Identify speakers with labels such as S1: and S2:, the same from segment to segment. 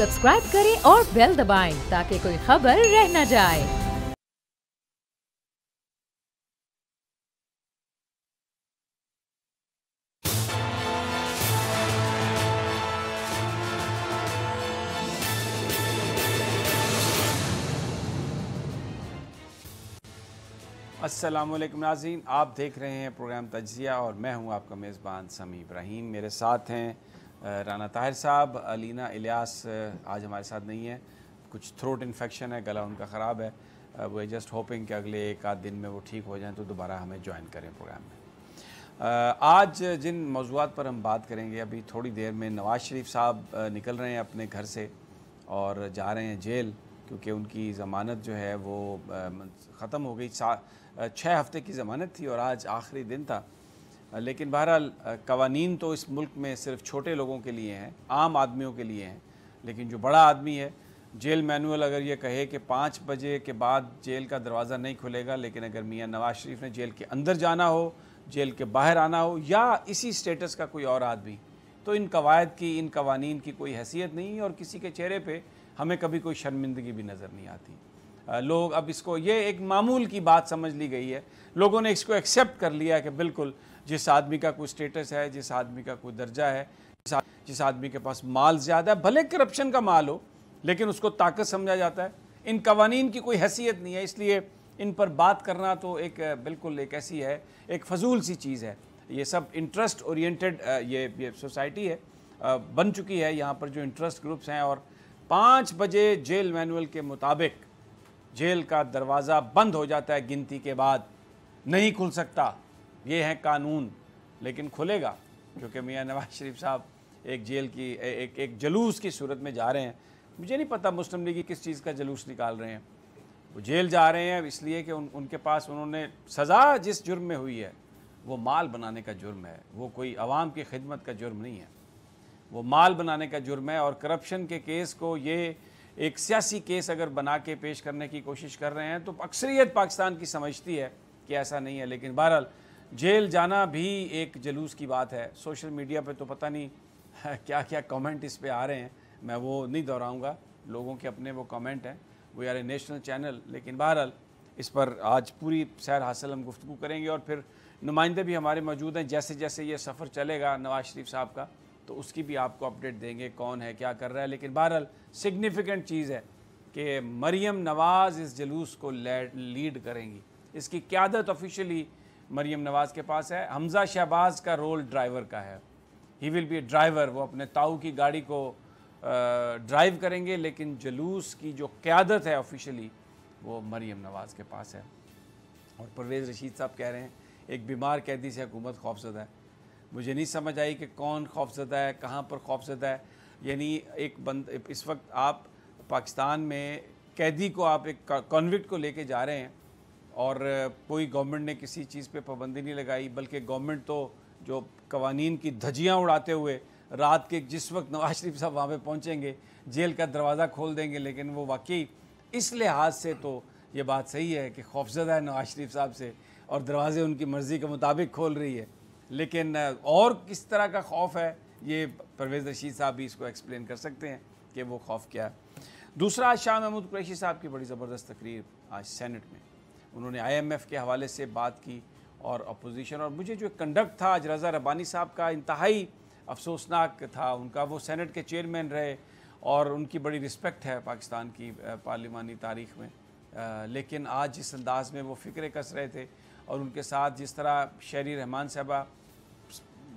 S1: Subscribe करें और bell दबाएं ताकि कोई खबर रह न जाए।
S2: अस्सलामुअलैकुम नाज़रीन, आप देख रहे हैं प्रोग्राम तज्ज़िया और मैं हूं आपका मेज़बान समी इब्राहिम। मेरे साथ हैं राना ताहिर साहब। अलीना इलियास आज हमारे साथ नहीं है, कुछ थ्रोट इन्फेक्शन है, गला उनका ख़राब है। वो जस्ट होपिंग कि अगले एक आध दिन में वो ठीक हो जाएं तो दोबारा हमें ज्वाइन करें प्रोग्राम में। आज जिन मौज़ूआत पर हम बात करेंगे, अभी थोड़ी देर में नवाज़ शरीफ साहब निकल रहे हैं अपने घर से और जा रहे हैं जेल, क्योंकि उनकी ज़मानत जो है वो ख़त्म हो गई। 6 हफ़्ते की ज़मानत थी और आज आखिरी दिन था। लेकिन बहरहाल कवानीन तो इस मुल्क में सिर्फ छोटे लोगों के लिए हैं, आम आदमियों के लिए हैं। लेकिन जो बड़ा आदमी है, जेल मैनुअल अगर ये कहे कि 5 बजे के बाद जेल का दरवाज़ा नहीं खुलेगा, लेकिन अगर मियाँ नवाज़ शरीफ ने जेल के अंदर जाना हो, जेल के बाहर आना हो, या इसी स्टेटस का कोई और आदमी, तो इन कवायद की, इन कवानीन की कोई हैसियत नहीं और किसी के चेहरे पे हमें कभी कोई शर्मिंदगी भी नज़र नहीं आती। लोग अब इसको ये एक मामूल की बात समझ ली गई है। लोगों ने इसको एक्सेप्ट कर लिया है कि बिल्कुल जिस आदमी का कोई स्टेटस है, जिस आदमी का कोई दर्जा है, जिस आदमी के पास माल ज़्यादा है, भले करप्शन का माल हो, लेकिन उसको ताकत समझा जाता है। इन कवानीन की कोई हैसियत नहीं है, इसलिए इन पर बात करना तो एक बिल्कुल एक ऐसी है, एक फजूल सी चीज़ है। ये सब इंटरेस्ट ओरिएंटेड ये सोसाइटी है, बन चुकी है। यहाँ पर जो इंटरेस्ट ग्रुप्स हैं, और 5 बजे जेल मैनुअल के मुताबिक जेल का दरवाज़ा बंद हो जाता है, गिनती के बाद नहीं खुल सकता। ये है कानून, लेकिन खुलेगा क्योंकि मियाँ नवाज़ शरीफ साहब एक जेल की एक जलूस की सूरत में जा रहे हैं। मुझे नहीं पता मुस्लिम लीग की किस चीज़ का जलूस निकाल रहे हैं। वो जेल जा रहे हैं इसलिए कि उनके पास उन्होंने सज़ा जिस जुर्म में हुई है वो माल बनाने का जुर्म है, वो कोई अवाम की खिदमत का जुर्म नहीं है, वो माल बनाने का जुर्म है। और करप्शन के केस को ये एक सियासी केस अगर बना के पेश करने की कोशिश कर रहे हैं तो अक्सरियत पाकिस्तान की समझती है कि ऐसा नहीं है। लेकिन बहरहाल जेल जाना भी एक जलूस की बात है। सोशल मीडिया पे तो पता नहीं क्या क्या कमेंट इस पे आ रहे हैं, मैं वो नहीं दोहराऊंगा, लोगों के अपने वो कमेंट हैं। We are a national channel. लेकिन बहरहाल इस पर आज पूरी सैर हासिल हम गुफ्तगू करेंगे और फिर नुमाइंदे भी हमारे मौजूद हैं। जैसे जैसे ये सफ़र चलेगा नवाज़ शरीफ साहब का, तो उसकी भी आपको अपडेट देंगे, कौन है, क्या कर रहा है। लेकिन बहरहाल सिग्निफिकेंट चीज़ है कि मरीम नवाज़ इस जलूस को लीड करेंगी। इसकी क़यादत ऑफिशियली मरीम नवाज़ के पास है। हमज़ा शहबाज का रोल ड्राइवर का है, he will be A driver. वो अपने ताऊ की गाड़ी को ड्राइव करेंगे, लेकिन जलूस की जो क़यादत है ऑफिशियली वो मरीम नवाज़ के पास है। और परवेज़ रशीद साहब कह रहे हैं एक बीमार कैदी से हुकूमत खौफज़दा है। मुझे नहीं समझ आई कि कौन खौफज़दा है, कहाँ पर खौफज़दा है। यानी इस वक्त आप पाकिस्तान में कैदी को, आप एक कॉन्विक्ट को लेके जा रहे हैं और कोई गवर्नमेंट ने किसी चीज़ पे पाबंदी नहीं लगाई, बल्कि गवर्नमेंट तो जो कवानीन की धज्जियाँ उड़ाते हुए रात के जिस वक्त नवाज़ शरीफ साहब वहाँ पे पहुँचेंगे जेल का दरवाज़ा खोल देंगे। लेकिन वो वाकई इस लिहाज से तो ये बात सही है कि खौफज़दा है नवाज़ शरीफ साहब से और दरवाज़े उनकी मर्ज़ी के मुताबिक खोल रही है। लेकिन और किस तरह का खौफ है, ये परवेज़ रशीद साहब भी इसको एक्सप्लेन कर सकते हैं कि वो खौफ क्या है। दूसरा, आज शाह महमूद कुरैशी साहब की बड़ी ज़बरदस्त तकरीर आज सेनेट में, उन्होंने IMF के हवाले से बात की और अपोजिशन, और मुझे जो कंडक्ट था आज रज़ा रब्बानी साहब का इंतहाई अफसोसनाक था। उनका, वो सेनेट के चेयरमैन रहे और उनकी बड़ी रिस्पेक्ट है पाकिस्तान की पार्लिमानी तारीख़ में, लेकिन आज जिस अंदाज़ में वो फ़िक्र कस रहे थे और उनके साथ जिस तरह शहरी रहमान साहबा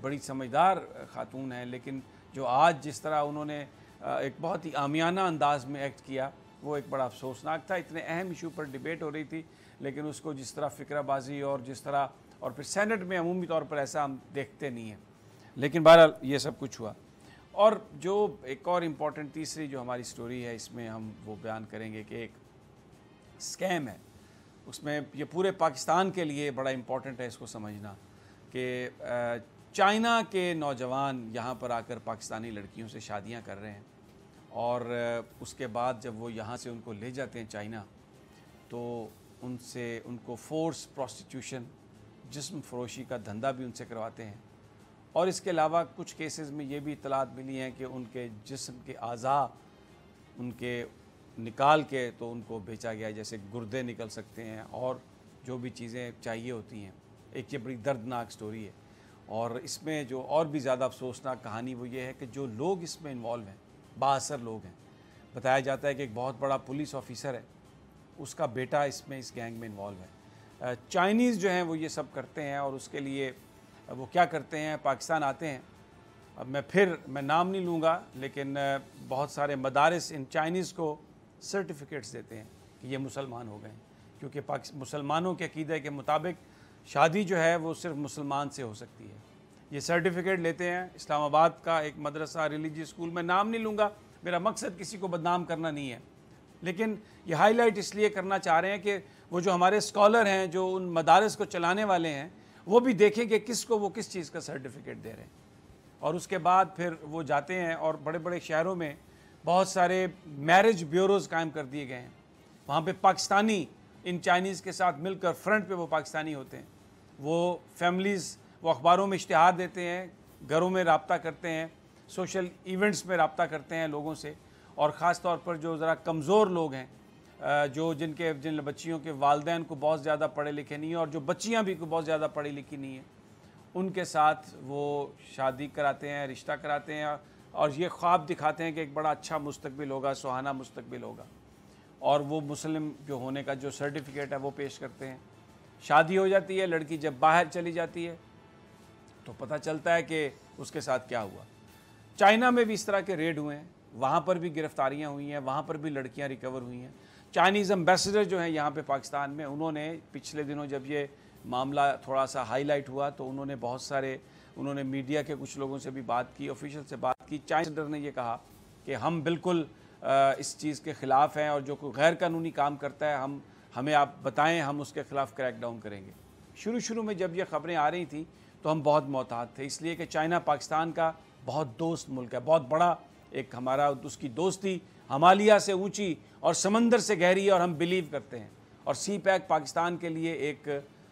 S2: बड़ी समझदार ख़ातून हैं, लेकिन जो आज जिस तरह उन्होंने एक बहुत ही आमियाना अंदाज़ में एक्ट किया, वो एक बड़ा अफसोसनाक था। इतने अहम इशू पर डिबेट हो रही थी, लेकिन उसको जिस तरह फ़िक्रबाजी और जिस तरह, और फिर सेनेट में अमूमी तौर पर ऐसा हम देखते नहीं हैं। लेकिन बहरहाल ये सब कुछ हुआ। और जो एक और इम्पॉर्टेंट तीसरी जो हमारी स्टोरी है, इसमें हम वो बयान करेंगे कि एक स्कैम है, उसमें ये पूरे पाकिस्तान के लिए बड़ा इम्पॉर्टेंट है इसको समझना कि चाइना के नौजवान यहाँ पर आकर पाकिस्तानी लड़कियों से शादियाँ कर रहे हैं और उसके बाद जब वो यहाँ से उनको ले जाते हैं चाइना, तो उनको फोर्स प्रोस्टिट्यूशन, जिस्म फरोशी का धंधा भी उनसे करवाते हैं। और इसके अलावा कुछ केसेस में ये भी इतलात मिली हैं कि उनके जिस्म के आज़ा उनके निकाल के तो उनको बेचा गया है, जैसे गुर्दे निकल सकते हैं और जो भी चीज़ें चाहिए होती हैं। एक ये बड़ी दर्दनाक स्टोरी है। और इसमें जो और भी ज़्यादा अफसोसनाक कहानी वो ये है कि जो लोग इसमें इन्वॉल्व हैं, बाअसर लोग हैं। बताया जाता है कि एक बहुत बड़ा पुलिस ऑफिसर है, उसका बेटा इसमें इस गैंग में इन्वॉल्व है। चाइनीज़ जो हैं वो ये सब करते हैं और उसके लिए वो क्या करते हैं, पाकिस्तान आते हैं। अब मैं नाम नहीं लूँगा, लेकिन बहुत सारे मदारिस इन चाइनीज़ को सर्टिफिकेट्स देते हैं कि ये मुसलमान हो गए, क्योंकि मुसलमानों के अकीदे के मुताबिक शादी जो है वो सिर्फ मुसलमान से हो सकती है। ये सर्टिफिकेट लेते हैं। इस्लामाबाद का एक मदरसा रिलीजियस स्कूल, मैं नाम नहीं लूँगा, मेरा मकसद किसी को बदनाम करना नहीं है, लेकिन ये हाईलाइट इसलिए करना चाह रहे हैं कि वो जो हमारे स्कॉलर हैं, जो उन मदारिस को चलाने वाले हैं, वो भी देखें कि किसको वो किस चीज़ का सर्टिफिकेट दे रहे हैं। और उसके बाद फिर वो जाते हैं और बड़े बड़े शहरों में बहुत सारे मैरिज ब्यूरोज़ कायम कर दिए गए हैं। वहाँ पे पाकिस्तानी इन चाइनीज़ के साथ मिलकर फ्रंट पे वो पाकिस्तानी होते हैं। वो फैमिलीज़, वो अखबारों में इश्तिहार देते हैं, घरों में रब्ता करते हैं, सोशल इवेंट्स में रब्ता करते हैं लोगों से। और ख़ास तौर पर जो ज़रा कमज़ोर लोग हैं, जिन बच्चियों के वालिदैन को बहुत ज़्यादा पढ़े लिखे नहीं हैं और जो बच्चियाँ भी को बहुत ज़्यादा पढ़ी लिखी नहीं हैं, उनके साथ वो शादी कराते हैं, रिश्ता कराते हैं और ये ख्वाब दिखाते हैं कि एक बड़ा अच्छा मुस्तकबिल होगा, सुहाना मुस्तकबिल होगा। और वो मुस्लिम जो होने का जो सर्टिफिकेट है वो पेश करते हैं। शादी हो जाती है, लड़की जब बाहर चली जाती है तो पता चलता है कि उसके साथ क्या हुआ। चाइना में भी इस तरह के रेड हुए हैं, वहाँ पर भी गिरफ्तारियाँ हुई हैं, वहाँ पर भी लड़कियाँ रिकवर हुई हैं। चाइनीज़ एम्बेसडर जो हैं यहाँ पे पाकिस्तान में, उन्होंने पिछले दिनों जब ये मामला थोड़ा सा हाईलाइट हुआ तो उन्होंने मीडिया के कुछ लोगों से भी बात की, ऑफिशियल से बात की। चाइनीज़ एम्बेसडर ने ये कहा कि हम बिल्कुल इस चीज़ के ख़िलाफ़ हैं और जो कोई गैर कानूनी काम करता है हमें आप बताएं, हम उसके ख़िलाफ़ क्रैक डाउन करेंगे। शुरू में जब ये ख़बरें आ रही थी तो हम बहुत मोहतात थे, इसलिए कि चाइना पाकिस्तान का बहुत दोस्त मुल्क है, बहुत बड़ा एक हमारा उसकी दोस्ती हिमालय से ऊंची और समंदर से गहरी है और हम बिलीव करते हैं। और सी पैक पाकिस्तान के लिए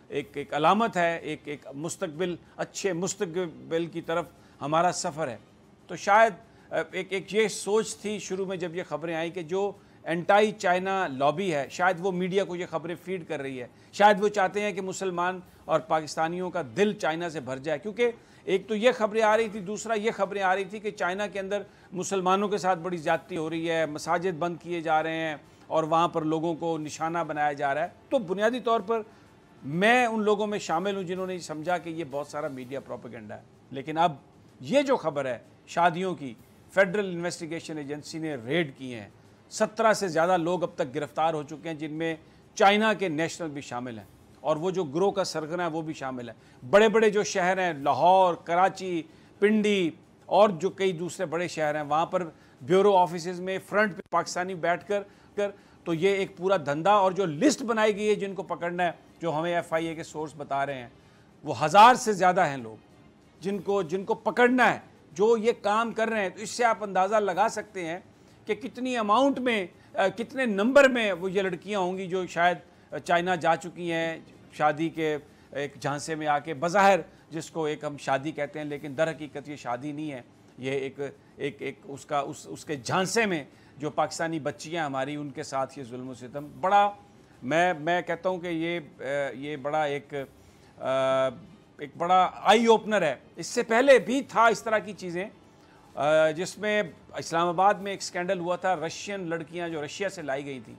S2: एक अलामत है, एक मुस्तकबिल, अच्छे मुस्तकबिल की तरफ हमारा सफ़र है। तो शायद एक ये सोच थी शुरू में जब ये ख़बरें आई कि जो एंटाई चाइना लॉबी है, शायद वो मीडिया को ये ख़बरें फीड कर रही है, शायद वो चाहते हैं कि मुसलमान और पाकिस्तानियों का दिल चाइना से भर जाए। क्योंकि एक तो ये ख़बरें आ रही थी, दूसरा ये ख़बरें आ रही थी कि चाइना के अंदर मुसलमानों के साथ बड़ी ज़्यादती हो रही है, मसाजिद बंद किए जा रहे हैं और वहाँ पर लोगों को निशाना बनाया जा रहा है। तो बुनियादी तौर पर मैं उन लोगों में शामिल हूँ जिन्होंने समझा कि ये बहुत सारा मीडिया प्रोपेगेंडा है। लेकिन अब ये जो खबर है शादियों की, फेडरल इन्वेस्टिगेशन एजेंसी ने रेड किए हैं, 17 से ज़्यादा लोग अब तक गिरफ्तार हो चुके हैं, जिनमें चाइना के नेशनल भी शामिल हैं और वो जो ग्रोह का सरगना है वो भी शामिल है। बड़े बड़े जो शहर हैं, लाहौर, कराची, पिंडी और जो कई दूसरे बड़े शहर हैं, वहाँ पर ब्यूरो ऑफिसेज में फ्रंट पे पाकिस्तानी बैठ कर तो ये एक पूरा धंधा। और जो लिस्ट बनाई गई है जिनको पकड़ना है, जो हमें FIA के सोर्स बता रहे हैं, वो 1000 से ज़्यादा हैं लोग जिनको पकड़ना है, जो ये काम कर रहे हैं। तो इससे आप अंदाज़ा लगा सकते हैं कि कितनी अमाउंट में, कितने नंबर में वो ये लड़कियां होंगी जो शायद चाइना जा चुकी हैं शादी के एक झांसे में आके। बज़ाहिर जिसको एक हम शादी कहते हैं, लेकिन दर हकीकत ये शादी नहीं है, ये एक उसके झांसे में जो पाकिस्तानी बच्चियां हमारी, उनके साथ ये जुल्म सितम बड़ा, मैं कहता हूँ कि ये बड़ा एक बड़ा आई ओपनर है। इससे पहले भी था इस तरह की चीज़ें, जिसमें इस्लामाबाद में एक स्कैंडल हुआ था, रशियन लड़कियां जो रशिया से लाई गई थी,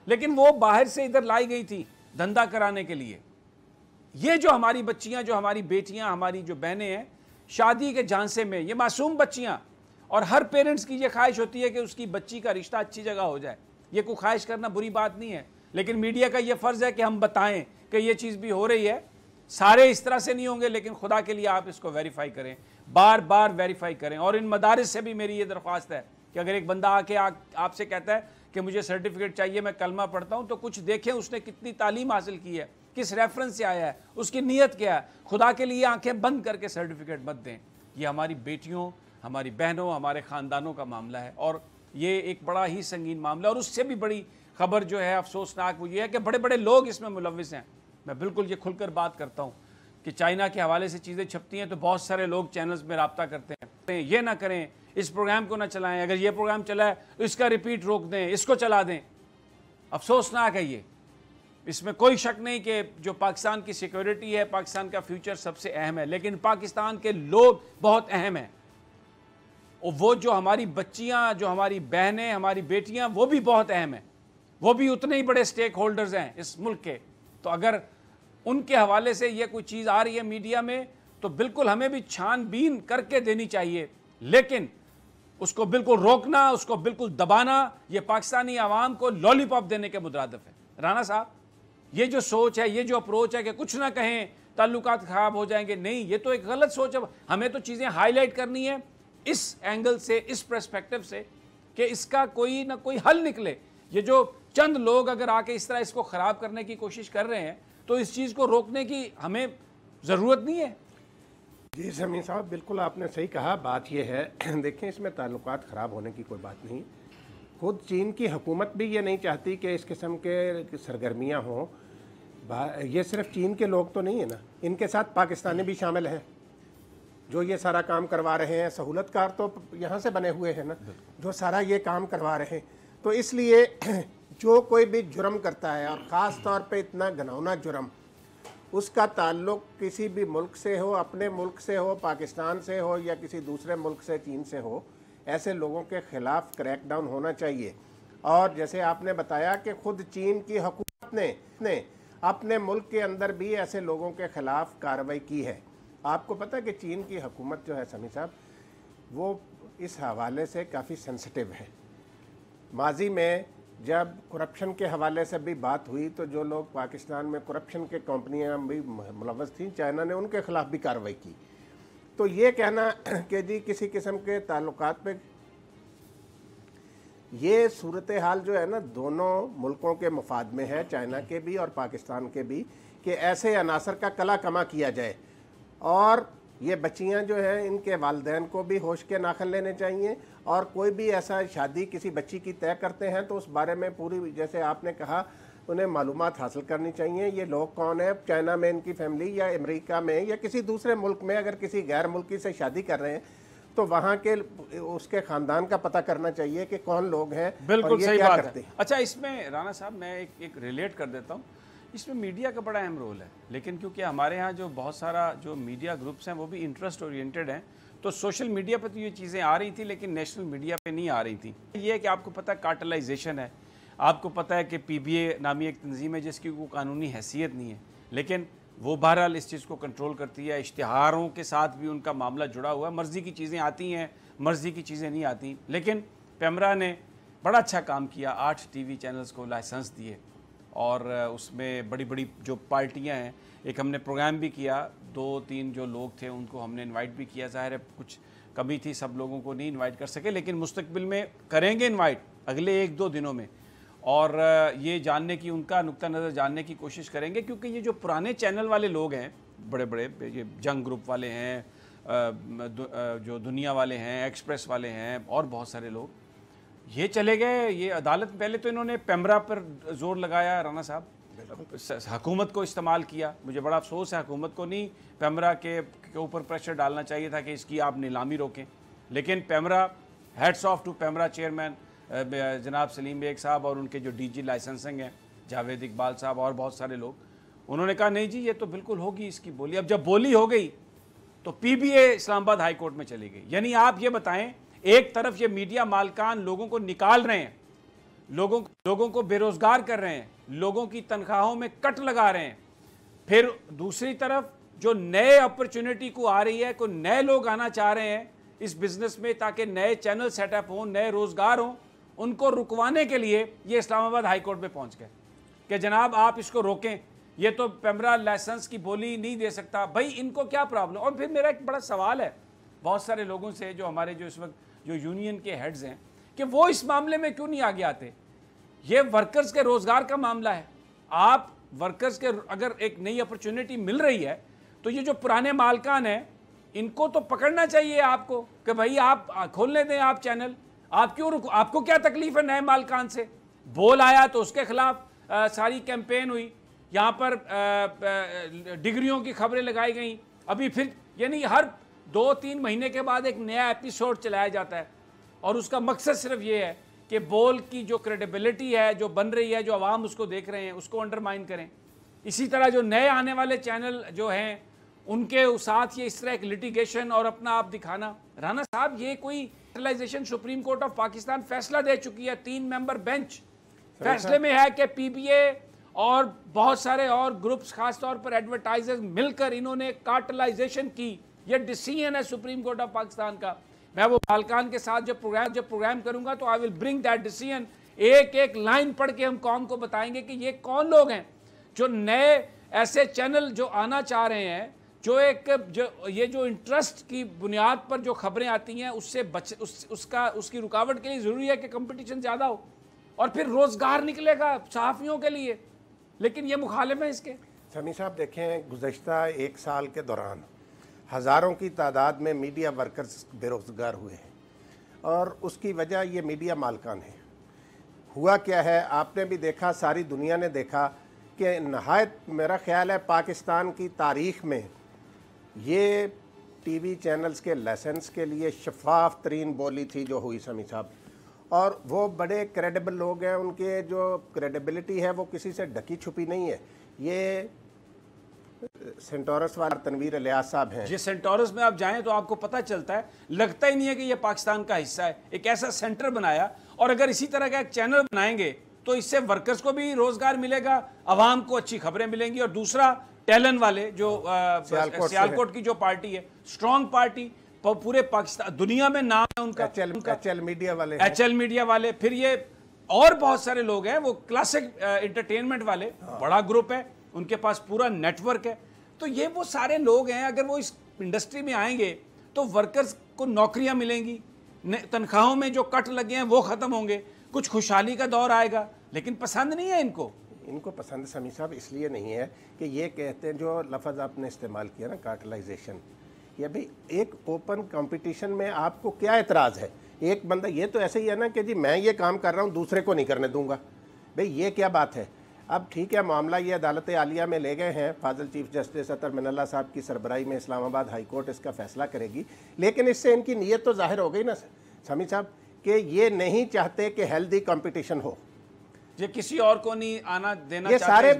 S2: लेकिन वो बाहर से इधर लाई गई थी धंधा कराने के लिए। ये जो हमारी बच्चियां, जो हमारी बेटियां, हमारी जो बहनें हैं, शादी के झांसे में, ये मासूम बच्चियां, और हर पेरेंट्स की ये ख्वाहिश होती है कि उसकी बच्ची का रिश्ता अच्छी जगह हो जाए। ये कोई ख्वाहिश करना बुरी बात नहीं है, लेकिन मीडिया का ये फ़र्ज़ है कि हम बताएं कि ये चीज़ भी हो रही है। सारे इस तरह से नहीं होंगे, लेकिन खुदा के लिए आप इसको वेरीफाई करें, बार बार वेरीफाई करें। और इन मदारिस से भी मेरी ये दरख्वास्त है कि अगर एक बंदा आके आपसे कहता है कि मुझे सर्टिफिकेट चाहिए, मैं कलमा पढ़ता हूँ, तो कुछ देखें उसने कितनी तालीम हासिल की है, किस रेफरेंस से आया है, उसकी नीयत क्या है। खुदा के लिए आंखें बंद करके सर्टिफिकेट मत दें। ये हमारी बेटियों, हमारी बहनों, हमारे ख़ानदानों का मामला है और ये एक बड़ा ही संगीन मामला। और उससे भी बड़ी खबर जो है अफसोसनाक वो ये है कि बड़े बड़े लोग इसमें मुलव्विस हैं। मैं बिल्कुल ये खुलकर बात करता हूँ कि चाइना के हवाले से चीज़ें छपती हैं तो बहुत सारे लोग चैनल्स में रब्ता करते हैं, ये ना करें, इस प्रोग्राम को ना चलाएं, अगर ये प्रोग्राम चला है तो इसका रिपीट रोक दें, इसको चला दें। अफसोसनाक है ये, इसमें कोई शक नहीं कि जो पाकिस्तान की सिक्योरिटी है, पाकिस्तान का फ्यूचर सबसे अहम है, लेकिन पाकिस्तान के लोग बहुत अहम हैं। और वो जो हमारी बच्चियां, जो हमारी बहनें, हमारी बेटियां, वो भी बहुत अहम हैं, वो भी उतने ही बड़े स्टेक होल्डर्स हैं इस मुल्क के। तो अगर उनके हवाले से ये कोई चीज़ आ रही है मीडिया में तो बिल्कुल हमें भी छानबीन करके देनी चाहिए, लेकिन उसको बिल्कुल रोकना, उसको बिल्कुल दबाना, ये पाकिस्तानी आवाम को लॉलीपॉप देने के मुतरादिफ है। राना साहब, ये जो सोच है, ये जो अप्रोच है कि कुछ ना कहें ताल्लुकात ख़राब हो जाएंगे, नहीं, ये तो एक गलत सोच है। हमें तो चीज़ें हाईलाइट करनी है इस एंगल से, इस पर्सपेक्टिव से कि इसका कोई ना कोई हल निकले। ये जो चंद लोग अगर आके इस तरह इसको ख़राब करने की कोशिश कर रहे हैं तो इस चीज़ को रोकने की हमें ज़रूरत नहीं है।
S3: जी समी साहब, बिल्कुल आपने सही कहा। बात यह है, देखें, इसमें ताल्लुकात ख़राब होने की कोई बात नहीं। खुद चीन की हुकूमत भी ये नहीं चाहती कि इस किस्म के सरगर्मियाँ हों। ये सिर्फ चीन के लोग तो नहीं है ना, इनके साथ पाकिस्तानी भी शामिल हैं जो ये सारा काम करवा रहे हैं। सहूलतकार तो यहाँ से बने हुए हैं ना, जो सारा ये काम करवा रहे हैं। तो इसलिए जो कोई भी जुर्म करता है, और ख़ास तौर पे इतना घिनौना जुर्म, उसका ताल्लुक़ किसी भी मुल्क से हो, अपने मुल्क से हो, पाकिस्तान से हो, या किसी दूसरे मुल्क से, चीन से हो, ऐसे लोगों के ख़िलाफ़ क्रैकडाउन होना चाहिए। और जैसे आपने बताया कि ख़ुद चीन की हुकूमत ने अपने मुल्क के अंदर भी ऐसे लोगों के ख़िलाफ़ कार्रवाई की है। आपको पता है कि चीन की हुकूमत जो है समी साहब, वो इस हवाले से काफ़ी सेंसिटिव है। माजी में जब करप्शन के हवाले से भी बात हुई तो जो लोग पाकिस्तान में करप्शन के कंपनियां भी मुलव्वस थीं, चाइना ने उनके ख़िलाफ़ भी कार्रवाई की। तो ये कहना कि जी किसी किस्म के ताल्लुकात पे, ये सूरत हाल जो है ना, दोनों मुल्कों के मफाद में है, चाइना के भी और पाकिस्तान के भी, कि ऐसे अनासर का कला कमा किया जाए। और ये बच्चियां जो हैं, इनके वालिदैन को भी होश के नाखन लेने चाहिए। और कोई भी ऐसा शादी किसी बच्ची की तय करते हैं तो उस बारे में पूरी, जैसे आपने कहा, उन्हें मालूमात हासिल करनी चाहिए। ये लोग कौन है, चाइना में इनकी फैमिली, या अमेरिका में, या किसी दूसरे मुल्क में अगर किसी गैर मुल्की से शादी कर रहे हैं तो वहाँ के उसके ख़ानदान का पता करना चाहिए कि कौन लोग हैं।
S2: बिल्कुल सही बात है। अच्छा, इसमें राना साहब मैं एक रिलेट कर देता हूँ। इसमें मीडिया का बड़ा अहम रोल है, लेकिन क्योंकि हमारे यहाँ जो बहुत सारा जो मीडिया ग्रुप्स हैं वो भी इंटरेस्ट ओरिएंटेड हैं, तो सोशल मीडिया पर तो ये चीज़ें आ रही थी लेकिन नेशनल मीडिया पे नहीं आ रही थी। ये है कि आपको पता है कार्टेलाइजेशन है, आपको पता है कि पीबीए नामी एक तंजीम है जिसकी कोई कानूनी हैसियत नहीं है, लेकिन वो बहरहाल इस चीज़ को कंट्रोल करती है। इश्तिहारों के साथ भी उनका मामला जुड़ा हुआ है, मर्ज़ी की चीज़ें आती हैं, मर्ज़ी की चीज़ें नहीं आती। लेकिन पेमरा ने बड़ा अच्छा काम किया, 8 टीवी चैनल्स को लाइसेंस दिए और उसमें बड़ी बड़ी जो पार्टियां हैं, एक हमने प्रोग्राम भी किया, 2-3 जो लोग थे उनको हमने इनवाइट भी किया। ज़ाहिर है कुछ कमी थी, सब लोगों को नहीं इनवाइट कर सके, लेकिन मुस्तकबिल में करेंगे इनवाइट अगले 1-2 दिनों में। और ये जानने की, उनका नुक्ता नज़र जानने की कोशिश करेंगे, क्योंकि ये जो पुराने चैनल वाले लोग हैं, बड़े बड़े ये जंग ग्रुप वाले हैं, जो दुनिया वाले हैं, एक्सप्रेस वाले हैं, और बहुत सारे लोग ये चले गए। ये अदालत, पहले तो इन्होंने पेमरा पर जोर लगाया, राना साहब, हुकूमत को इस्तेमाल किया। मुझे बड़ा अफसोस है, हुकूमत को नहीं पेमरा के ऊपर प्रेशर डालना चाहिए था कि इसकी आप नीलामी रोकें। लेकिन PEMRA, heads of to PEMRA chairman जनाब सलीम बेग साहब और उनके जो डीजी लाइसेंसिंग हैं जावेद इकबाल साहब और बहुत सारे लोग, उन्होंने कहा नहीं जी ये तो बिल्कुल होगी इसकी बोली। अब जब बोली हो गई तो पीबीए इस्लामाबाद हाई कोर्ट में चली गई। यानी आप ये बताएं, एक तरफ ये मीडिया मालकान लोगों को निकाल रहे हैं, लोगों को बेरोजगार कर रहे हैं, लोगों की तनख्वाहों में कट लगा रहे हैं, फिर दूसरी तरफ जो नए अपॉर्चुनिटी को आ रही है, कोई नए लोग आना चाह रहे हैं इस बिजनेस में ताकि नए चैनल सेटअप हों, नए रोजगार हों, उनको रुकवाने के लिए ये इस्लामाबाद हाई कोर्ट में पहुंच गए कि जनाब आप इसको रोकें, ये तो पेमरा लाइसेंस की बोली नहीं दे सकता। भाई इनको क्या प्रॉब्लम। और फिर मेरा एक बड़ा सवाल है बहुत सारे लोगों से, जो हमारे जो इस वक्त जो यूनियन के हेड्स हैं, कि वो इस मामले में क्यों नहीं आगे आते। ये वर्कर्स के रोजगार का मामला है। आप वर्कर्स के अगर एक नई अपॉर्चुनिटी मिल रही है तो ये जो पुराने मालकान हैं इनको तो पकड़ना चाहिए आपको कि भाई आप खोलने दें आप चैनल, आप क्यों रुको, आपको क्या तकलीफ है नए मालकान से। बोल आया तो उसके खिलाफ सारी कैंपेन हुई, यहाँ पर डिग्रियों की खबरें लगाई गई, अभी फिर यानी हर 2-3 महीने के बाद एक नया एपिसोड चलाया जाता है और उसका मकसद सिर्फ ये है कि बोल की जो क्रेडिबिलिटी है जो बन रही है, जो आवाम उसको देख रहे हैं, उसको अंडरमाइन करें। इसी तरह जो नए आने वाले चैनल जो हैं उनके साथ ये इस तरह एक लिटिगेशन और अपना आप दिखाना। राना साहब, ये कोई utilization Supreme Court of Pakistan फैसला दे चुकी है, 3 मेंबर बेंच फैसले में है कि पीबीए और बहुत सारे और ग्रुप्स खासतौर पर एडवर्टाइजर्स मिलकर इन्होंने कार्टलाइजेशन की। ये डिसीजन है सुप्रीम कोर्ट ऑफ पाकिस्तान का। मैं वो बालकान के साथ जब प्रोग्राम करूंगा तो I will bring that decision. एक एक लाइन पढ़ के हम कौम को बताएंगे कि ये कौन लोग हैं जो नए ऐसे चैनल जो आना चाह रहे हैं, जो इंटरेस्ट की बुनियाद पर जो खबरें आती हैं उससे उसकी रुकावट के लिए ज़रूरी है कि कंपटीशन ज़्यादा हो और फिर रोज़गार निकलेगा सहाफ़ियों के लिए, लेकिन ये मुखालिफ है इसके।
S3: समी साहब देखें, गुज़श्ता 1 साल के दौरान हज़ारों की तादाद में मीडिया वर्कर्स बेरोज़गार हुए हैं और उसकी वजह ये मीडिया मालकान है। हुआ क्या है, आपने भी देखा, सारी दुनिया ने देखा कि नहायत मेरा ख्याल है पाकिस्तान की तारीख़ में ये टीवी चैनल्स के लाइसेंस के लिए शफाफ तरीन बोली थी जो हुई समी साहब। और वो बड़े क्रेडिबल लोग हैं, उनके जो क्रेडिबिलिटी है वो किसी से ढकी छुपी नहीं है। ये सेंटोरस वाला तनवीर इलियास साहब हैं।
S2: जिस सेंटोरस में आप जाएं तो आपको पता चलता है, लगता ही नहीं है कि ये पाकिस्तान का हिस्सा है। एक ऐसा सेंटर बनाया और अगर इसी तरह का एक चैनल बनाएंगे तो इससे वर्कर्स को भी रोजगार मिलेगा, अवाम को अच्छी खबरें मिलेंगी। और दूसरा, टेलन वाले जो सियालकोट की जो पार्टी है, स्ट्रॉन्ग पार्टी, पूरे पाकिस्तान दुनिया में नाम है उनका,
S3: एचएल
S2: मीडिया वाले, फिर ये और बहुत सारे लोग हैं, वो क्लासिक एंटरटेनमेंट वाले, बड़ा ग्रुप है, उनके पास पूरा नेटवर्क है। तो ये वो सारे लोग हैं, अगर वो इस इंडस्ट्री में आएंगे तो वर्कर्स को नौकरियां मिलेंगी, तनख्वाहों में जो कट लगे हैं वो ख़त्म होंगे, कुछ खुशहाली का दौर आएगा। लेकिन पसंद नहीं है इनको
S3: पसंद समी साहब इसलिए नहीं है कि ये कहते हैं, जो लफ्ज़ आपने इस्तेमाल किया ना कार्टलाइजेशन, ये भी एक ओपन कंपटीशन में आपको क्या एतराज़ है? एक बंदा, ये तो ऐसे ही है ना कि जी मैं ये काम कर रहा हूँ दूसरे को नहीं करने दूंगा, भाई ये क्या बात है? अब ठीक है, मामला ये अदालत आलिया में ले गए हैं, फाजिल चीफ जस्टिस अतर मिनल्ला साहब की सरबराही में इस्लामाबाद हाई कोर्ट इसका फैसला करेगी। लेकिन इससे इनकी नीयत तो जाहिर हो गई ना समी साहब कि ये नहीं चाहते कि हेल्दी कंपटीशन हो,
S2: ये किसी और को नहीं आना देना।
S3: ये सारे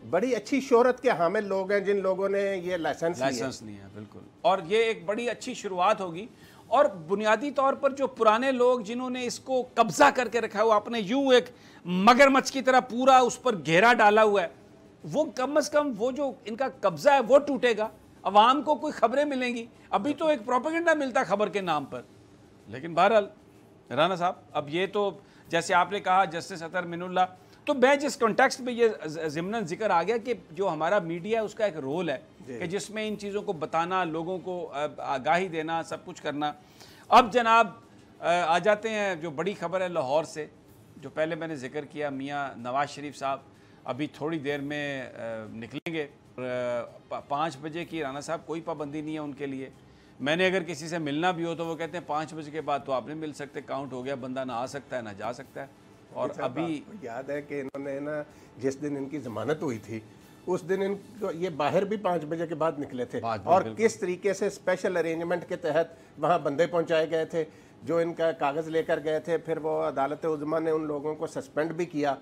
S3: बड़ी अच्छी शोहरत के हामिल लोग हैं जिन लोगों ने ये लाइसेंस
S2: नहीं है, बिल्कुल। और ये एक बड़ी अच्छी शुरुआत होगी। और बुनियादी तौर पर जो पुराने लोग जिन्होंने इसको कब्जा करके रखा हुआ, आपने यूं एक मगरमच्छ की तरह पूरा उस पर घेरा डाला हुआ है, वो कम से कम वो जो इनका कब्जा है वो टूटेगा, अवाम को कोई खबरें मिलेंगी। अभी तो एक प्रोपेगेंडा मिलता है खबर के नाम पर। लेकिन बहरहाल राना साहब, अब ये तो जैसे आपने कहा जस्टिस अतर मिनुल्लाह, तो मैं जिस कॉन्टेक्स्ट में ये ज़िम्नन जिक्र आ गया कि जो हमारा मीडिया है उसका एक रोल है कि जिसमें इन चीज़ों को बताना, लोगों को आगाही देना, सब कुछ करना। अब जनाब आ जाते हैं जो बड़ी खबर है लाहौर से, जो पहले मैंने जिक्र किया, मियाँ नवाज शरीफ साहब अभी थोड़ी देर में निकलेंगे 5 बजे की। राना साहब, कोई पाबंदी नहीं है उनके लिए। मैंने अगर किसी से मिलना भी हो तो वो कहते हैं 5 बजे के बाद तो आप नहीं मिल सकते, काउंट हो गया, बंदा ना आ सकता है ना जा सकता है। और अभी
S3: याद है कि इन्होंने ना जिस दिन इनकी ज़मानत हुई थी उस दिन इनको ये बाहर भी 5 बजे के बाद निकले थे, और किस तरीके से स्पेशल अरेंजमेंट के तहत वहाँ बंदे पहुँचाए गए थे जो इनका कागज़ लेकर गए थे। फिर वो अदालत उज़्मा ने उन लोगों को सस्पेंड भी किया।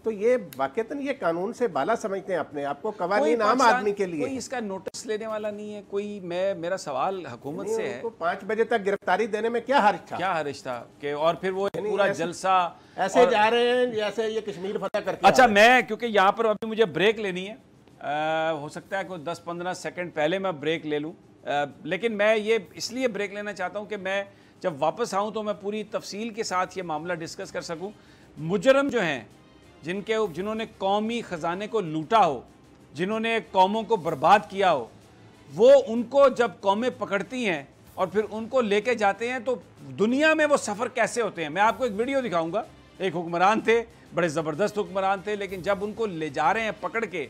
S3: तो ये वाक़तन ये कानून से बाला समझते हैं अपने आप को, कवानीन आम आदमी के लिए
S2: कोई इसका नोटिस लेने वाला नहीं है कोई। मेरा सवाल हुकूमत से है,
S3: 5 बजे तक गिरफ्तारी देने में क्या हर्ज था
S2: कि और फिर वो पूरा जलसा
S3: ऐसे जा रहे हैं जैसे ये कश्मीर फतह करके।
S2: अच्छा, मैं क्योंकि यहाँ पर अभी मुझे ब्रेक लेनी है, हो सकता है कोई 10-15 सेकंड पहले मैं ब्रेक ले लूँ, लेकिन मैं ये इसलिए ब्रेक लेना चाहता हूँ कि मैं जब वापस आऊँ तो मैं पूरी तफसील के साथ ये मामला डिस्कस कर सकूँ। मुजरम जो हैं, जिन्होंने कौमी ख़जाने को लूटा हो, जिन्होंने कौमों को बर्बाद किया हो, वो उनको जब कौमें पकड़ती हैं और फिर उनको लेके जाते हैं तो दुनिया में वो सफ़र कैसे होते हैं। मैं आपको एक वीडियो दिखाऊंगा। एक हुक्मरान थे, बड़े ज़बरदस्त हुक्मरान थे, लेकिन जब उनको ले जा रहे हैं पकड़ के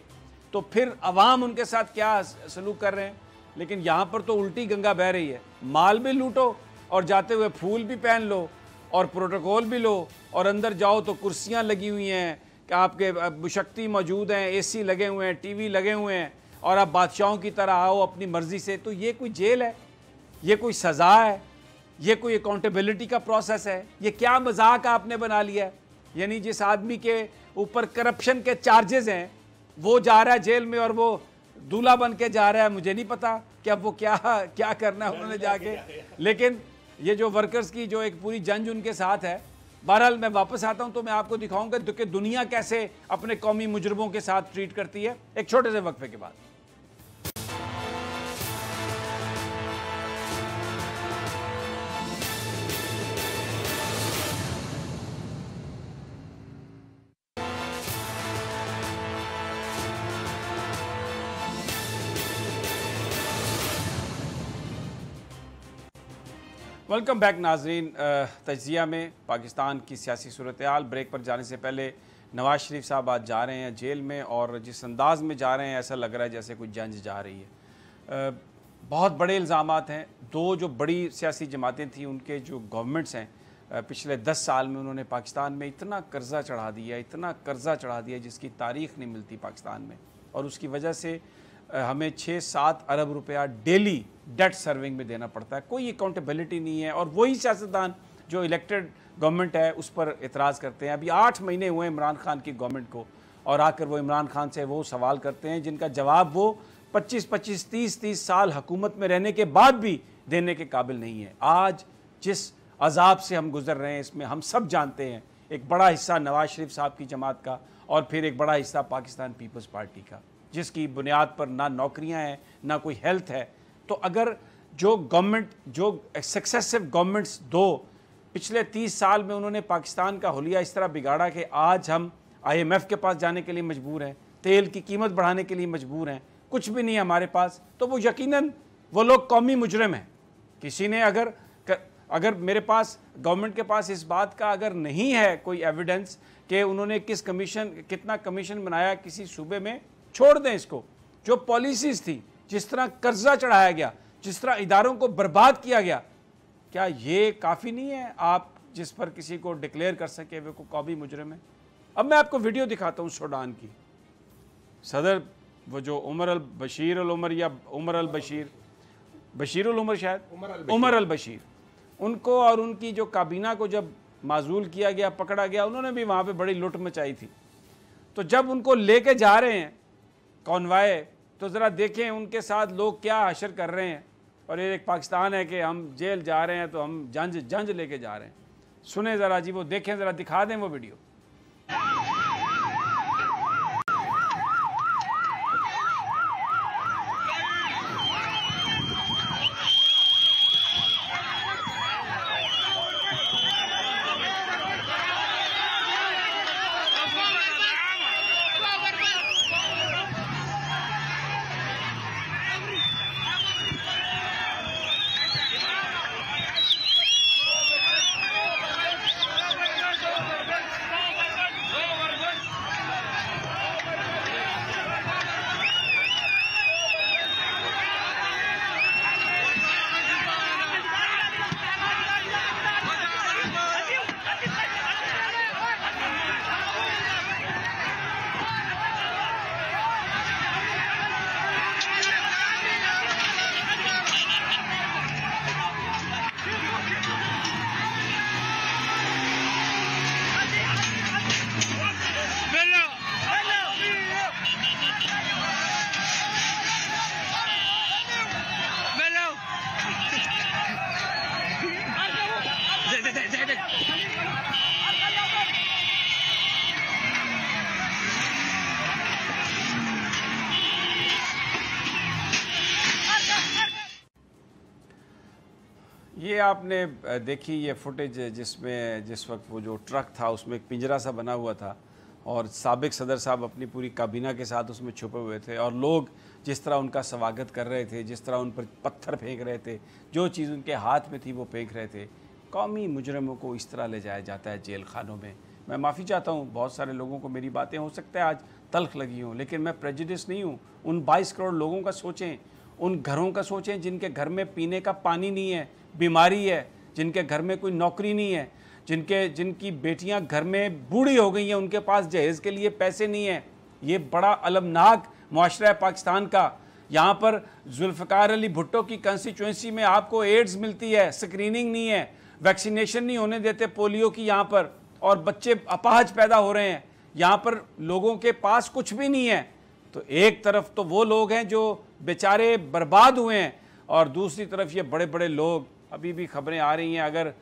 S2: तो फिर अवाम उनके साथ क्या सलूक कर रहे हैं। लेकिन यहाँ पर तो उल्टी गंगा बह रही है, माल भी लूटो और जाते हुए फूल भी पहन लो और प्रोटोकॉल भी लो, और अंदर जाओ तो कुर्सियाँ लगी हुई हैं कि आपके मुशक्ति मौजूद हैं, AC लगे हुए हैं, TV लगे हुए हैं, और आप बादशाहों की तरह आओ अपनी मर्ज़ी से। तो ये कोई जेल है? ये कोई सज़ा है? ये कोई अकाउंटेबिलिटी का प्रोसेस है? ये क्या मजाक आपने बना लिया है? यानी जिस आदमी के ऊपर करप्शन के चार्जेस हैं वो जा रहा है जेल में और वो दूल्हा बन के जा रहा है। मुझे नहीं पता कि अब वो क्या क्या करना है उन्होंने जाके, लेकिन ये जो वर्कर्स की जो एक पूरी जंज उनके साथ है। बहरहाल मैं वापस आता हूं तो मैं आपको दिखाऊंगा कि दुनिया कैसे अपने कौमी मुजरमों के साथ ट्रीट करती है, एक छोटे से वक्फे के बाद। वेलकम बैक नाजरीन। तजिया में पाकिस्तान की सियासी सूरत-ए-हाल। ब्रेक पर जाने से पहले नवाज शरीफ साहब आज जा रहे हैं जेल में, और जिस अंदाज में जा रहे हैं ऐसा लग रहा है जैसे कोई जंज जा रही है। बहुत बड़े इल्ज़ामात हैं। दो जो बड़ी सियासी जमातें थी उनके जो गवर्नमेंट्स हैं, पिछले 10 साल में उन्होंने पाकिस्तान में इतना कर्जा चढ़ा दिया, इतना कर्जा चढ़ा दिया जिसकी तारीख़ नहीं मिलती पाकिस्तान में, और उसकी वजह से हमें 6-7 अरब रुपया डेली डेट सर्विंग में देना पड़ता है। कोई अकाउंटेबिलिटी नहीं है, और वही सियासतदान जो इलेक्टेड गवर्नमेंट है उस पर एतराज़ करते हैं। अभी 8 महीने हुए इमरान खान की गवर्नमेंट को, और आकर वो इमरान खान से वो सवाल करते हैं जिनका जवाब वो 25-25, 30-30 साल हुकूमत में रहने के बाद भी देने के काबिल नहीं है। आज जिस अजाब से हम गुजर रहे हैं इसमें हम सब जानते हैं, एक बड़ा हिस्सा नवाज शरीफ साहब की जमात का और फिर एक बड़ा हिस्सा पाकिस्तान पीपल्स पार्टी का, जिसकी बुनियाद पर ना नौकरियां हैं ना कोई हेल्थ है। तो अगर जो गवर्नमेंट, जो सक्सेसिव गवर्नमेंट्स दो पिछले 30 साल में उन्होंने पाकिस्तान का हुलिया इस तरह बिगाड़ा कि आज हम IMF के पास जाने के लिए मजबूर हैं, तेल की कीमत बढ़ाने के लिए मजबूर हैं, कुछ भी नहीं है हमारे पास, तो वो यकीनन वो लोग कौमी मुजरिम हैं। किसी ने अगर मेरे पास, गवर्नमेंट के पास इस बात का अगर नहीं है कोई एविडेंस कि उन्होंने कितना कमीशन बनाया किसी सूबे में, छोड़ दें इसको। जो पॉलिसीज़ थी, जिस तरह कर्जा चढ़ाया गया, जिस तरह इदारों को बर्बाद किया गया, क्या ये काफ़ी नहीं है आप जिस पर किसी को डिक्लेयर कर सके वे को कौमी मुजरिम है? अब मैं आपको वीडियो दिखाता हूँ सूडान की। सदर वो जो उमर अल बशीर अल उमर या उमर अल बशीर, बशीर अल उमर, शायद उमर अल बशीर, उनको और उनकी जो काबीना को जब माजूल किया गया, पकड़ा गया, उन्होंने भी वहाँ पे बड़ी लुट मचाई थी। तो जब उनको लेके जा रहे हैं कॉन्वाय, तो ज़रा देखें उनके साथ लोग क्या हशर कर रहे हैं। और ये एक पाकिस्तान है कि हम जेल जा रहे हैं तो हम जंज लेके जा रहे हैं। सुने ज़रा जी, वो देखें, ज़रा दिखा दें वो वीडियो। ये आपने देखी ये फुटेज जिसमें जिस वक्त वो जो ट्रक था उसमें एक पिंजरा सा बना हुआ था और साबिक सदर साहब अपनी पूरी काबीना के साथ उसमें छुपे हुए थे, और लोग जिस तरह उनका स्वागत कर रहे थे, जिस तरह उन पर पत्थर फेंक रहे थे, जो चीज़ उनके हाथ में थी वो फेंक रहे थे। कौमी मुजरमों को इस तरह ले जाया जाता है जेल खानों में। मैं माफ़ी चाहता हूँ, बहुत सारे लोगों को मेरी बातें हो सकता है आज तल्ख लगी हों, लेकिन मैं प्रेजुडिस नहीं हूँ। उन 22 करोड़ लोगों का सोचें, उन घरों का सोचें जिनके घर में पीने का पानी नहीं है, बीमारी है, जिनके घर में कोई नौकरी नहीं है, जिनकी बेटियां घर में बूढ़ी हो गई हैं, उनके पास जहेज़ के लिए पैसे नहीं हैं। ये बड़ा अलमनाक मुआशरा है पाकिस्तान का। यहाँ पर जुल्फ़िकार अली भुट्टो की कंस्टिट्यूंसी में आपको एड्स मिलती है, स्क्रीनिंग नहीं है, वैक्सीनेशन नहीं होने देते पोलियो की यहाँ पर, और बच्चे अपाहज पैदा हो रहे हैं। यहाँ पर लोगों के पास कुछ भी नहीं है। तो एक तरफ तो वो लोग हैं जो बेचारे बर्बाद हुए हैं, और दूसरी तरफ ये बड़े बड़े लोग, अभी भी खबरें आ रही हैं अगर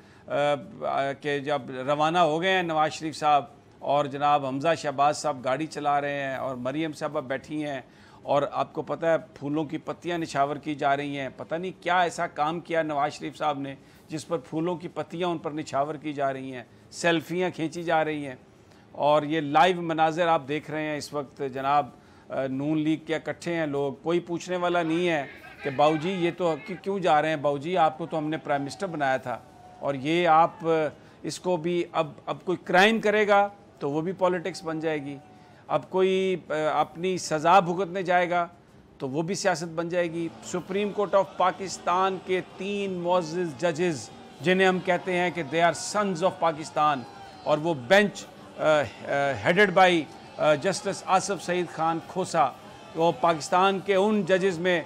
S2: कि जब रवाना हो गए हैं नवाज शरीफ साहब और जनाब हमज़ा शहबाज साहब गाड़ी चला रहे हैं और मरीम साहबा बैठी हैं, और आपको पता है फूलों की पत्तियां निछावर की जा रही हैं। पता नहीं क्या ऐसा काम किया नवाज शरीफ साहब ने जिस पर फूलों की पत्तियां उन पर निछावर की जा रही हैं, सेल्फियां खींची जा रही हैं। और ये लाइव मनाजिर आप देख रहे हैं इस वक्त। जनाब नून लीग के इकट्ठे हैं लोग, कोई पूछने वाला नहीं है कि बाऊजी ये तो क्यों जा रहे हैं, बाऊजी आपको तो हमने प्राइम मिनिस्टर बनाया था, और ये आप इसको भी अब कोई क्राइम करेगा तो वो भी पॉलिटिक्स बन जाएगी, अब कोई अपनी सज़ा भुगतने जाएगा तो वो भी सियासत बन जाएगी। सुप्रीम कोर्ट ऑफ पाकिस्तान के 3 मुअज़्ज़िज़ जजेस जिन्हें हम कहते हैं कि they are sons of Pakistan, और वो bench headed by justice Asif Saeed Khan Khosa, वो पाकिस्तान के उन जजेस में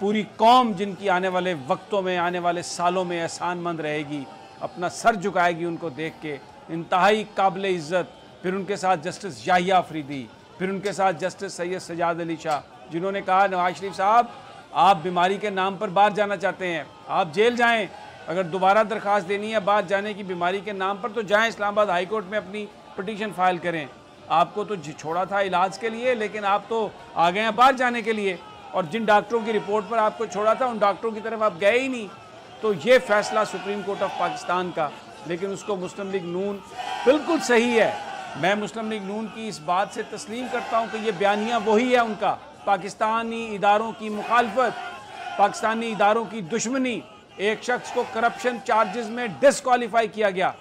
S2: पूरी कौम जिनकी आने वाले वक्तों में, आने वाले सालों में एहसानमंद रहेगी, अपना सर झुकाएगी उनको देख के, इंतहाई काबिल इज़्ज़त। फिर उनके साथ जस्टिस याहिया अफरीदी, फिर उनके साथ जस्टिस सैयद सजाद अली शाह, जिन्होंने कहा नवाज शरीफ साहब आप बीमारी के नाम पर बाहर जाना चाहते हैं, आप जेल जाएं, अगर दोबारा दरख्वास्त देनी है बाहर जाने की बीमारी के नाम पर तो जाएं इस्लामाबाद हाई कोर्ट में अपनी पिटीशन फाइल करें। आपको तो छोड़ा था इलाज के लिए, लेकिन आप तो आ गए हैं बाहर जाने के लिए, और जिन डॉक्टरों की रिपोर्ट पर आपको छोड़ा था उन डॉक्टरों की तरफ आप गए ही नहीं। तो ये फैसला सुप्रीम कोर्ट ऑफ पाकिस्तान का, लेकिन उसको मुस्लिम लीग नून, बिल्कुल सही है, मैं मुस्लिम लीग नून की इस बात से तस्लीम करता हूँ कि ये बयानिया वही है उनका, पाकिस्तानी इदारों की मुखालफत, पाकिस्तानी इदारों की दुश्मनी। एक शख्स को करप्शन चार्जेस में डिसक्वालीफाई किया गया,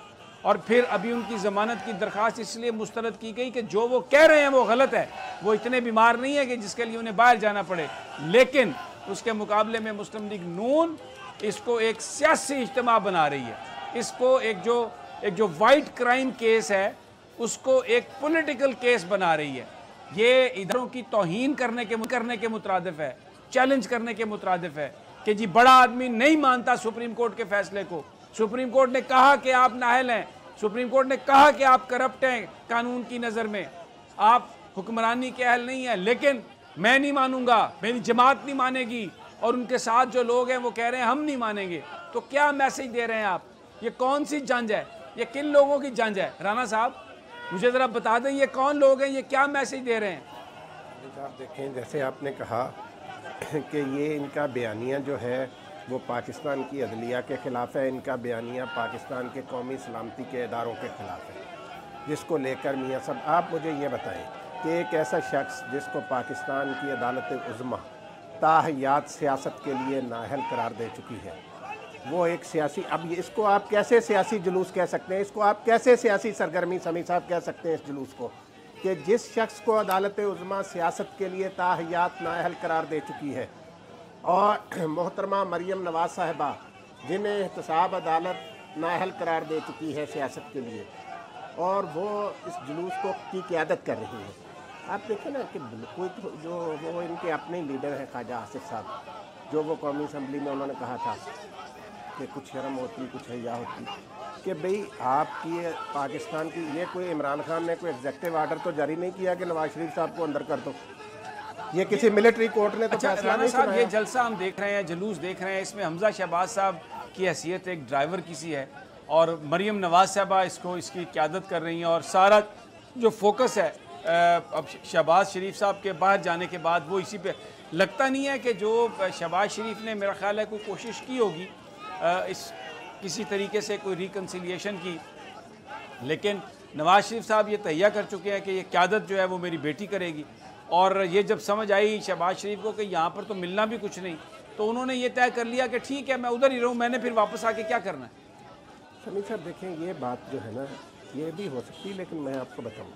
S2: और फिर अभी उनकी ज़मानत की दरख्वास्त इसलिए मुस्तरद की गई कि जो वो कह रहे हैं वो गलत है, वो इतने बीमार नहीं है कि जिसके लिए उन्हें बाहर जाना पड़े। लेकिन उसके मुकाबले में मुस्लिम लीग नून इसको एक सियासी इज्तिमा बना रही है, इसको एक जो वाइट क्राइम केस है उसको एक पॉलिटिकल केस बना रही है। ये इदारों की तौहीन करने के मुतरादिफ है, चैलेंज करने के मुतरादिफ है कि जी बड़ा आदमी नहीं मानता सुप्रीम कोर्ट के फैसले को, सुप्रीम कोर्ट ने कहा कि आप नाअहल हैं, सुप्रीम कोर्ट ने कहा कि आप करप्ट हैं, कानून की नज़र में आप हुक्मरानी के अहल नहीं हैं, लेकिन मैं नहीं मानूंगा, मेरी जमात नहीं मानेगी, और उनके साथ जो लोग हैं वो कह रहे हैं हम नहीं मानेंगे। तो क्या मैसेज दे रहे हैं आप? ये कौन सी जंज है? ये किन लोगों की जंज है? राना साहब मुझे ज़रा बता दें ये कौन लोग हैं, ये क्या मैसेज दे रहे हैं?
S3: आप देखें, जैसे आपने कहा कि ये इनका बयानिया जो है वो पाकिस्तान की अदलिया के ख़िलाफ़ है, इनका बयानिया पाकिस्तान के कौमी सलामती के इदारों के ख़िलाफ़ है, जिसको लेकर मियाँ साहब आप मुझे ये बताएं कि एक ऐसा शख्स जिसको पाकिस्तान की अदालत उज़्मा ताहयात सियासत के लिए नाअहल करार दे चुकी है, वो एक सियासी, अब इसको आप कैसे सियासी जुलूस कह सकते हैं, इसको आप कैसे सियासी सरगर्मी समी साहब कह सकते हैं इस जुलूस को, कि जिस शख्स को अदालत उज़्मा सियासत के लिए ताहयात नाअहल करार दे चुकी है, और मोहतरमा मरियम नवाज साहिबा जिन्हें एहतसाब अदालत नाअहल करार दे चुकी है सियासत के लिए, और वो इस जुलूस को की क़यादत कर रही है। आप देखें ना कि कोई जो वो इनके अपने लीडर हैं ख्वाजा आसिफ साहब, जो वो कौमी असम्बली में उन्होंने कहा था कि कुछ शर्म होती कुछ हया होती, कि भाई आपकी पाकिस्तान की ये कोई इमरान खान ने कोई एग्जेक्टिव आर्डर तो जारी नहीं किया कि नवाज शरीफ साहब को अंदर कर दो, ये किसी मिलिट्री कोर्ट ने तो फैसला नहीं सुनाया।
S2: ये जलसा हम देख रहे हैं, जुलूस देख रहे हैं, इसमें हमज़ा शहबाज साहब की हैसियत एक ड्राइवर की सी है, और मरियम नवाज साहबा इसकी क़यादत कर रही हैं, और सारा जो फोकस है अब शहबाज शरीफ साहब के बाहर जाने के बाद वो इसी पे, लगता नहीं है कि जो शहबाज शरीफ ने मेरा ख्याल है कोई कोशिश की होगी इस किसी तरीके से कोई रिकन्सिलिएशन की, लेकिन नवाज शरीफ साहब ये तैयार कर चुके हैं कि ये क़यादत जो है वो मेरी बेटी करेगी। और ये जब समझ आई शहबाज शरीफ को कि यहाँ पर तो मिलना भी कुछ नहीं, तो उन्होंने ये तय कर लिया कि ठीक है मैं उधर ही रहूँ, मैंने फिर वापस आके क्या करना है।
S3: समीर साहब देखें, ये बात जो है ना ये भी हो सकती है, लेकिन मैं आपको बताऊँ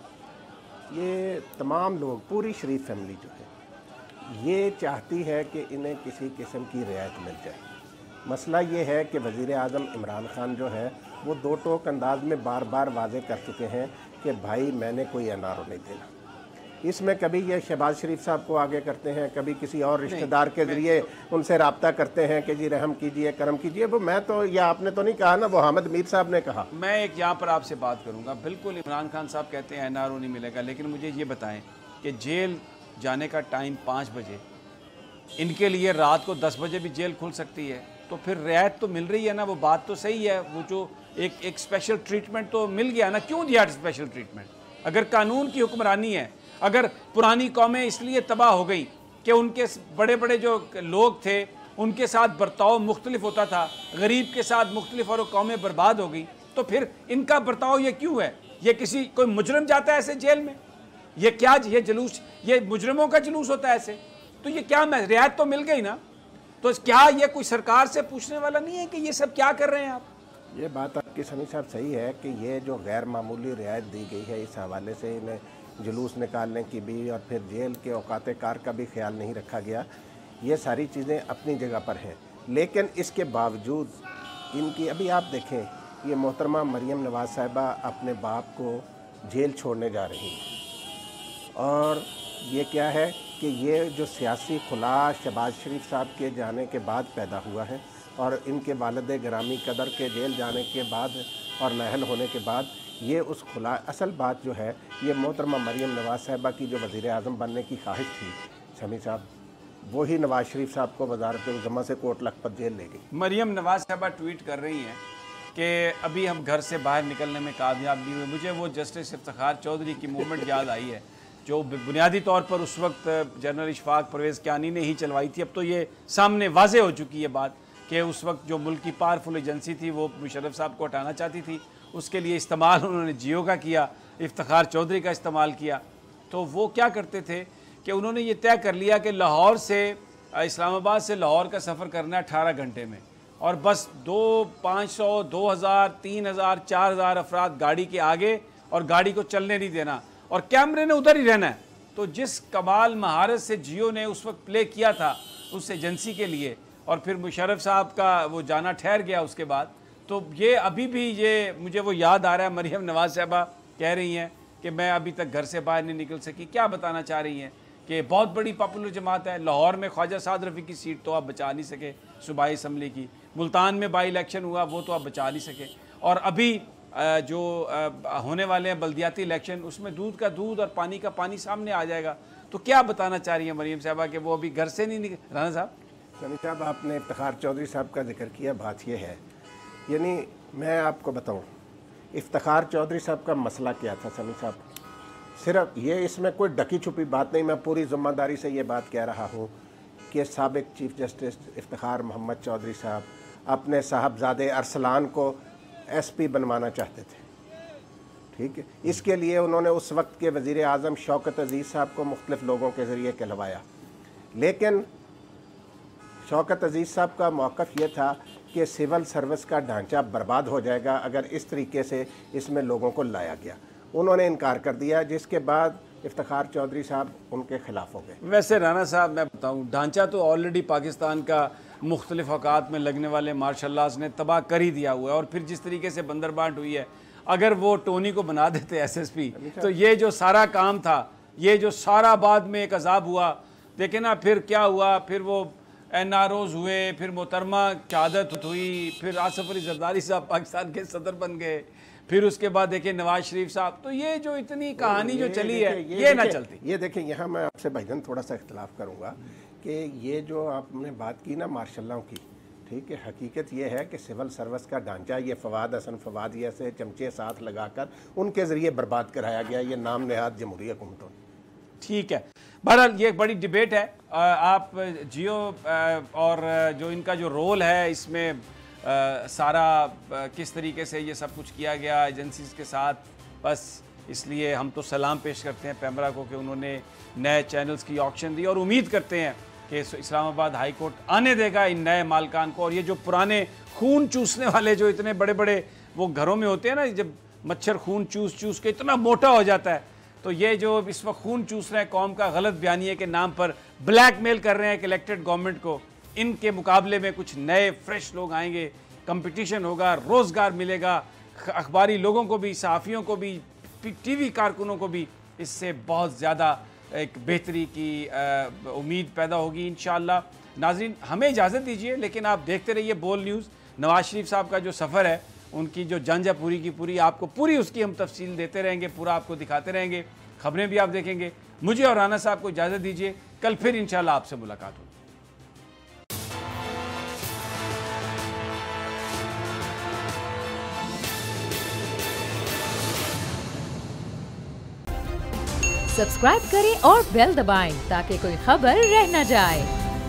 S3: ये तमाम लोग, पूरी शरीफ फैमिली जो है ये चाहती है कि इन्हें किसी किस्म की रियायत मिल जाए। मसला ये है कि वज़ीर आज़म इमरान खान जो है वो दो टोक अंदाज में बार बार वाज़े कर चुके हैं कि भाई मैंने कोई एनआरओ नहीं देना। इसमें कभी ये शहबाज शरीफ साहब को आगे करते हैं, कभी किसी और रिश्तेदार के ज़रिए उनसे रब्ता करते हैं कि जी रहम कीजिए, करम कीजिए। वो मैं तो, या आपने तो नहीं कहा ना, वो हामिद मीर साहब ने कहा।
S2: मैं एक यहाँ पर आपसे बात करूँगा। बिल्कुल इमरान खान साहब कहते हैं NRO नहीं मिलेगा, लेकिन मुझे ये बताएं कि जेल जाने का टाइम 5 बजे, इनके लिए रात को 10 बजे भी जेल खुल सकती है, तो फिर रियायत तो मिल रही है ना। वो बात तो सही है, वो जो एक स्पेशल ट्रीटमेंट तो मिल गया ना। क्यों दिया स्पेशल ट्रीटमेंट? अगर कानून की हुक्मरानी है, अगर पुरानी कौमें इसलिए तबाह हो गई कि उनके बड़े बड़े जो लोग थे उनके साथ बर्ताव मुख्तलिफ होता था, गरीब के साथ मुख्तलिफ, और कौमें बर्बाद हो गई, तो फिर इनका बर्ताव ये क्यों है? ये किसी कोई मुजरम जाता है ऐसे जेल में? ये क्या, ये जुलूस, ये मुजरमों का जुलूस होता है ऐसे? तो ये क्या, रियायत तो मिल गई ना। तो क्या ये कोई सरकार से पूछने वाला नहीं है कि ये सब क्या कर रहे हैं आप?
S3: ये बात आपकी समी साहब सही है कि ये जो गैर मामूली रियायत दी गई है, इस हवाले से इन्हें जुलूस निकालने की भी और फिर जेल के औकात कार का भी ख्याल नहीं रखा गया। ये सारी चीज़ें अपनी जगह पर हैं, लेकिन इसके बावजूद इनकी, अभी आप देखें, ये मोहतरमा मरियम नवाज़ साहिबा अपने बाप को जेल छोड़ने जा रही हैं, और ये क्या है कि ये जो सियासी खुला शहबाज शरीफ साहब के जाने के बाद पैदा हुआ है, और इनके वालिद गिरामी कदर के जेल जाने के बाद और नाहल होने के बाद ये उस खुला, असल बात जो है, ये मोहतरमा मरियम नवाज़ साहिबा की जो वज़ीर आज़म बनने की ख्वाहिश थी शमी साहब, वही नवाज़ शरीफ साहब को वज़ारत-उल-ज़मा से कोट लखपत जेल ले गई।
S2: मरियम नवाज़ साहिबा ट्वीट कर रही हैं कि अभी हम घर से बाहर निकलने में कामयाब नहीं हुए। मुझे वो जस्टिस इफ्तिखार चौधरी की मूवमेंट याद आई है, जो बुनियादी तौर पर उस वक्त जनरल इशफाक परवेज़ कियानी ने ही चलवाई थी। अब तो ये सामने वाज़े हो चुकी है बात कि उस वक्त जो मुल्क की पावरफुल एजेंसी थी वो मुशर्रफ साहब को हटाना चाहती थी, उसके लिए इस्तेमाल उन्होंने जियो का किया, इफ्तिखार चौधरी का इस्तेमाल किया। तो वो क्या करते थे कि उन्होंने ये तय कर लिया कि लाहौर से, इस्लामाबाद से लाहौर का सफ़र करना है 18 घंटे में, और बस 500, 2000, 3000, 4000 अफराद गाड़ी के आगे, और गाड़ी को चलने नहीं देना, और कैमरे ने उधर ही रहना है। तो जिस कमाल महारत से जियो ने उस वक्त प्ले किया था उस एजेंसी के लिए, और फिर मुशर्रफ साहब का वो जाना ठहर गया उसके बाद, तो ये अभी भी ये मुझे वो याद आ रहा है। मरियम नवाज़ साहिबा कह रही हैं कि मैं अभी तक घर से बाहर नहीं निकल सकी। क्या बताना चाह रही हैं कि बहुत बड़ी पॉपुलर जमात है। लाहौर में ख्वाजा साद रफ़ी की सीट तो आप बचा नहीं सके, सूबाई असम्बली की। मुल्तान में बाई इलेक्शन हुआ, वो तो आप बचा नहीं सके। और अभी जो होने वाले हैं बल्दियाती इलेक्शन, उसमें दूध का दूध और पानी का पानी सामने आ जाएगा। तो क्या बताना चाह रही हैं मरियम साहिबा कि वो अभी घर से नहीं निकल? राना साहब,
S3: सनी साहब, आपने इफ्तिखार चौधरी साहब का जिक्र किया। बात यह है, यानी मैं आपको बताऊं, इफ्तिखार चौधरी साहब का मसला क्या था सनी साहब? सिर्फ ये, इसमें कोई ढकी छुपी बात नहीं, मैं पूरी ज़िम्मेदारी से ये बात कह रहा हूँ कि साबिक चीफ जस्टिस इफ्तिखार मोहम्मद चौधरी साहब अपने साहबजादे अरसलान को SP बनवाना चाहते थे। ठीक है, इसके लिए उन्होंने उस वक्त के वज़ीर आज़म शौकत अज़ीज़ साहब को मुख्तलिफ लोगों के ज़रिए कहलवाया, लेकिन शौकत अज़ीज़ साहब का मौक़िफ़ ये था कि सिविल सर्विस का ढांचा बर्बाद हो जाएगा अगर इस तरीके से इसमें लोगों को लाया गया। उन्होंने इनकार कर दिया, जिसके बाद इफ्तिखार चौधरी साहब उनके ख़िलाफ़ हो गए।
S2: वैसे राना साहब, मैं बताऊँ, ढांचा तो ऑलरेडी पाकिस्तान का मुख्तलिफ औकात में लगने वाले मार्शल लॉज ने तबाह कर ही दिया हुआ है। और फिर जिस तरीके से बंदरबांट हुई है, अगर वो टोनी को बना देते SSP, तो ये जो सारा काम था, ये जो सारा बाद में एक अजाब हुआ, देखे ना फिर क्या हुआ। फिर वो NROs हुए, फिर मोहतरमा शहादत हुई, फिर आसिफ अली जरदारी साहब पाकिस्तान के सदर बन गए, फिर उसके बाद देखिए नवाज शरीफ साहब। तो ये जो इतनी कहानी जो चली है, ये ना चलती।
S3: ये देखें, यहाँ मैं आपसे भाईजान थोड़ा सा इख्तलाफ करूँगा कि ये जो आपने बात की ना मार्शलों की, ठीक है, हकीकत ये है कि सिविल सर्विस का ढांचा ये फवाद हसन फवादी ऐसे चमचे साथ लगाकर उनके ज़रिए बर्बाद कराया गया, ये नाम नहाद जमहूरी हुकूमतों।
S2: ठीक है, बहरहाल ये एक बड़ी डिबेट है। आप जियो और जो इनका जो रोल है इसमें, सारा किस तरीके से ये सब कुछ किया गया एजेंसीज के साथ, बस इसलिए हम तो सलाम पेश करते हैं पैमरा को कि उन्होंने नए चैनल्स की ऑक्शन दी, और उम्मीद करते हैं कि इस्लामाबाद हाई कोर्ट आने देगा इन नए मालकान को। और ये जो पुराने खून चूसने वाले जो इतने बड़े बड़े वो घरों में होते हैं ना, जब मच्छर खून चूस चूस के इतना मोटा हो जाता है, तो ये जो इस वक्त खून चूस रहे हैं कौम का गलत बयानिए के नाम पर, ब्लैकमेल कर रहे हैं कि इलेक्टेड गवर्नमेंट को, इनके मुकाबले में कुछ नए फ्रेश लोग आएंगे, कंपटीशन होगा, रोज़गार मिलेगा, अखबारी लोगों को भी, सहाफ़ियों को भी, TV कारकुनों को भी इससे बहुत ज़्यादा एक बेहतरी की उम्मीद पैदा होगी इंशाअल्लाह। नाज़रीन, हमें इजाज़त दीजिए, लेकिन आप देखते रहिए बोल न्यूज़। नवाज शरीफ साहब का जो सफ़र है, उनकी जो जंज है पूरी की पूरी, आपको पूरी उसकी हम तफसील देते रहेंगे, पूरा आपको दिखाते रहेंगे, खबरें भी आप देखेंगे। मुझे और राना साहब को इजाज़त दीजिए, कल फिर इंशाअल्लाह आपसे मुलाकात होगी।
S1: सब्सक्राइब करें और बेल दबाएं ताकि कोई खबर रह न जाए।